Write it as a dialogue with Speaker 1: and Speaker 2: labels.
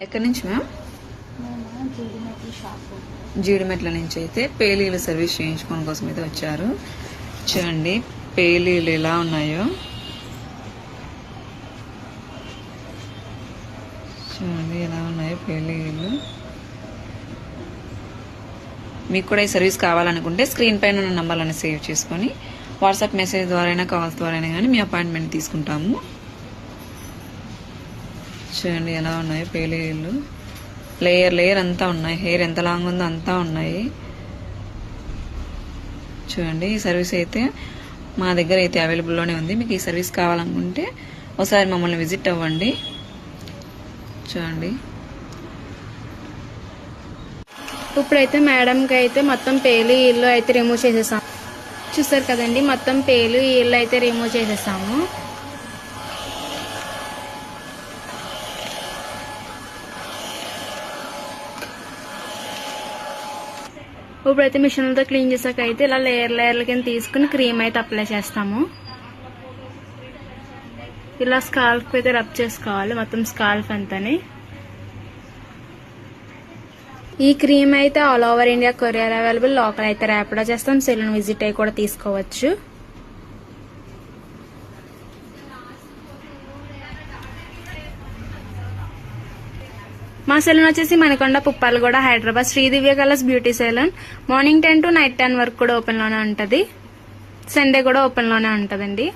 Speaker 1: ఎక్కడి నుంచి మ్యామ్? జీడిమెట్ల నుంచి అయితే పేలీలు సర్వీస్ చేయించుకోవడం కోసం అయితే వచ్చారు. చూడండి పేలీలు ఎలా ఉన్నాయో చూడండి, ఎలా ఉన్నాయో పేలీలు. మీకు కూడా ఈ సర్వీస్ కావాలనుకుంటే స్క్రీన్ పైన ఉన్న నంబర్లను సేవ్ చేసుకొని వాట్సాప్ మెసేజ్ ద్వారా కాల్స్ ద్వారా కానీ మీ అపాయింట్మెంట్ తీసుకుంటాము. చూడండి ఎలా ఉన్నాయో పేలీలు, లేయర్ లేయర్ అంతా ఉన్నాయి. హెయిర్ ఎంత లాంగ్ ఉందో అంతా ఉన్నాయి. చూడండి ఈ సర్వీస్ అయితే మా దగ్గర అయితే అవైలబుల్లోనే ఉంది. మీకు ఈ సర్వీస్ కావాలనుకుంటే ఒకసారి మమ్మల్ని విజిట్ అవ్వండి. చూడండి
Speaker 2: ఇప్పుడైతే మేడంకి అయితే మొత్తం పేలు ఇల్లు అయితే రిమూవ్ చేసేసాము. చూసారు కదండి, మొత్తం పేలు ఇల్లు అయితే రిమూవ్ చేసేసాము. ఇప్పుడైతే మిషన్లతో క్లీన్ చేసాక అయితే ఇలా లేయర్ లేయర్ల కింద తీసుకుని క్రీమ్ అయితే అప్లై చేస్తాము. ఇలా స్కాల్ఫ్ అయితే రబ్ చేసుకోవాలి, మొత్తం స్కాల్ఫ్ అంతని. ఈ క్రీమ్ అయితే all over India courier available. Local అయితే ర్యాపిడో చేస్తాం, సెలూన్ విజిట్ అయ్యి కూడా తీసుకోవచ్చు. మా సెలూన్ వచ్చేసి Manikonda, Puppalaguda, Hyderabad. Sridivya colours beauty salon. Morning 10 to night 10 వరకు కూడా ఓపెన్ లోనే ఉంటది. సండే కూడా ఓపెన్ లోనే ఉంటదండి.